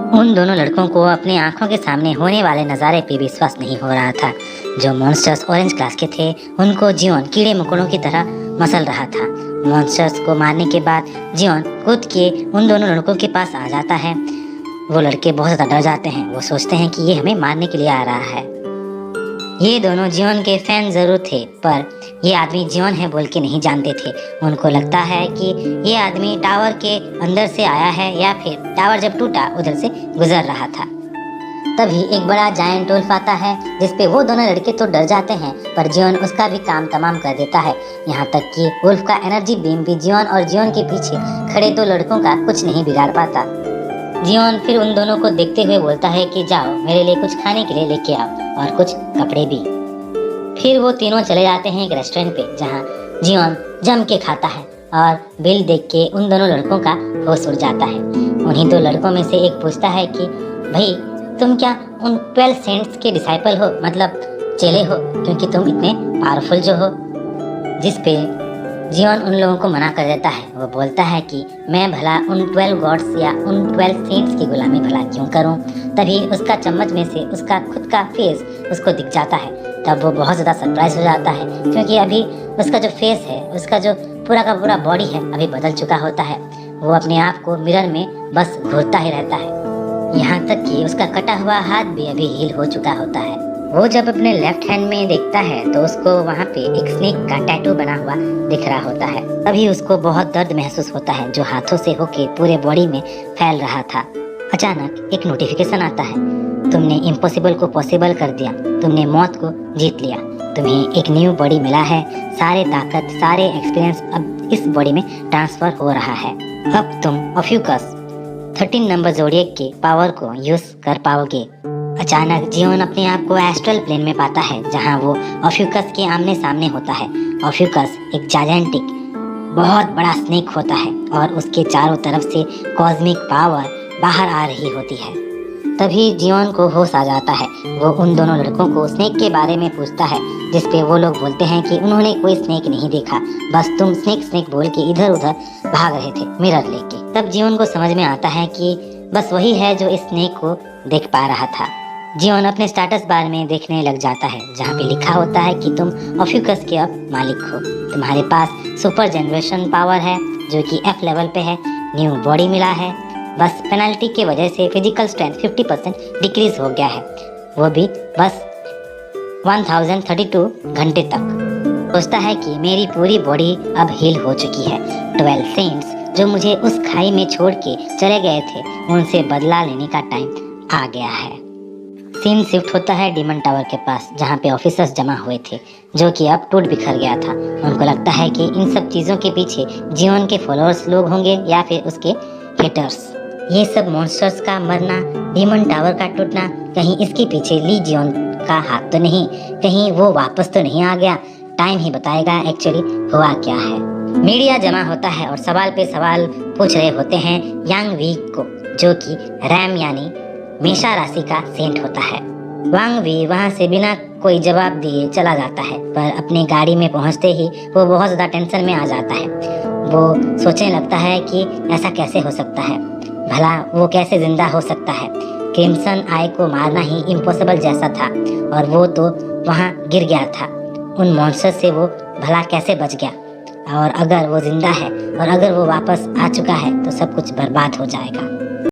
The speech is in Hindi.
उन दोनों लड़कों को अपनी आंखों के सामने होने वाले नज़ारे पे विश्वास नहीं हो रहा था। जो मॉन्स्टर्स ऑरेंज क्लास के थे, उनको जियोन कीड़े मकोड़ों की तरह मसल रहा था। मॉन्स्टर्स को मारने के बाद जियोन कूद के उन दोनों लड़कों के पास आ जाता है। वो लड़के बहुत ज़्यादा डर जाते हैं। वो सोचते हैं कि ये हमें मारने के लिए आ रहा है। ये दोनों जियोन के फैन ज़रूर थे, पर ये आदमी जियोन है बोल के नहीं जानते थे। उनको लगता है कि ये आदमी टावर के अंदर से आया है या फिर टावर जब टूटा उधर से गुजर रहा था। तभी एक बड़ा जायंट वुल्फ आता है, जिसपे वो दोनों लड़के तो डर जाते हैं, पर जियोन उसका भी काम तमाम कर देता है। यहाँ तक कि वुल्फ का एनर्जी बीम भी जियोन और जियोन के पीछे खड़े दो लड़कों का कुछ नहीं बिगाड़ पाता। जियोन फिर उन दोनों को देखते हुए बोलता है कि जाओ मेरे लिए कुछ खाने के लिए लेके आओ और कुछ कपड़े भी। फिर वो तीनों चले जाते हैं एक रेस्टोरेंट पे, जहाँ जियोन जम के खाता है और बिल देख के उन दोनों लड़कों का होश उड़ जाता है। उन्हीं दो लड़कों में से एक पूछता है कि भाई तुम क्या उन 12 सेंट्स के डिसाइपल हो, मतलब चेले हो, क्योंकि तुम इतने पावरफुल जो हो। जिस पे जियोन उन लोगों को मना कर देता है। वो बोलता है कि मैं भला उन 12 गॉड्स या उन 12 सेंट्स की गुलामी भला क्यों करूं। तभी उसका चम्मच में से उसका खुद का फेस उसको दिख जाता है। तब वो बहुत ज़्यादा सरप्राइज हो जाता है, क्योंकि अभी उसका जो फेस है, उसका जो पूरा का पूरा बॉडी है, अभी बदल चुका होता है। वो अपने आप को मिरर में बस घूरता ही रहता है। यहाँ तक कि उसका कटा हुआ हाथ भी अभी हील हो चुका होता है। वो जब अपने लेफ्ट हैंड में देखता है तो उसको वहाँ पे एक स्नेक का टैटू बना हुआ दिख रहा होता है। तभी उसको बहुत दर्द महसूस होता है, जो हाथों से होके पूरे बॉडी में फैल रहा था। अचानक एक नोटिफिकेशन आता है, तुमने इम्पॉसिबल को पॉसिबल कर दिया, तुमने मौत को जीत लिया, तुम्हें एक न्यू बॉडी मिला है, सारे ताकत सारे एक्सपीरियंस अब इस बॉडी में ट्रांसफर हो रहा है। अब तुम ऑफ्यूकस 13 नंबर जोडिएक के पावर को यूज कर पाओगे। अचानक जियोन अपने आप को एस्ट्रल प्लेन में पाता है, जहां वो ऑफ्यूकस के आमने सामने होता है। ऑफ्यूकस एक जायंटिक बहुत बड़ा स्नेक होता है और उसके चारों तरफ से कॉस्मिक पावर बाहर आ रही होती है। तभी जियोन को होश आ जाता है। वो उन दोनों लड़कों को स्नेक के बारे में पूछता है, जिसपे वो लोग बोलते हैं कि उन्होंने कोई स्नेक नहीं देखा, बस तुम स्नेक स्नेक बोल के इधर उधर भाग रहे थे मिरर लेके। तब जियोन को समझ में आता है कि बस वही है जो इस स्नेक को देख पा रहा था। जियोन अपने स्टेटस बार में देखने लग जाता है, जहाँ पे लिखा होता है कि तुम ऑफ्यूकस के अब मालिक हो, तुम्हारे पास सुपर जनरेशन पावर है जो कि F लेवल पे है, न्यू बॉडी मिला है, बस पेनल्टी की वजह से फिजिकल स्ट्रेंथ 50% डिक्रीज हो गया है, वो भी बस 1032 घंटे तक। सोचता है कि मेरी पूरी बॉडी अब हील हो चुकी है। 12 सेंट्स जो मुझे उस खाई में छोड़ के चले गए थे, उनसे बदला लेने का टाइम आ गया है। सीन शिफ्ट होता है डीमन टावर के पास, जहाँ पे ऑफिसर्स जमा हुए थे, जो कि अब टूट बिखर गया था। उनको लगता है कि इन सब चीज़ों के पीछे जियोन के फॉलोअर्स लोग होंगे या फिर उसके हेटर्स। ये सब मॉन्स्टर्स का मरना, डीमन टावर का टूटना, कहीं इसके पीछे ली जियोन का हाथ तो नहीं, कहीं वो वापस तो नहीं आ गया। टाइम ही बताएगा एक्चुअली हुआ क्या है। मीडिया जमा होता है और सवाल पे सवाल पूछ रहे होते हैं यांग वी को, जो कि रैम यानी मेषा राशि का सेंट होता है। वांग वी वहाँ से बिना कोई जवाब दिए चला जाता है, पर अपनी गाड़ी में पहुँचते ही वो बहुत ज़्यादा टेंशन में आ जाता है। वो सोचने लगता है कि ऐसा कैसे हो सकता है, भला वो कैसे जिंदा हो सकता है। क्रिम्सन आई को मारना ही इम्पॉसिबल जैसा था और वो तो वहाँ गिर गया था। उन मॉन्स्टर से वो भला कैसे बच गया, और अगर वो जिंदा है और अगर वो वापस आ चुका है तो सब कुछ बर्बाद हो जाएगा।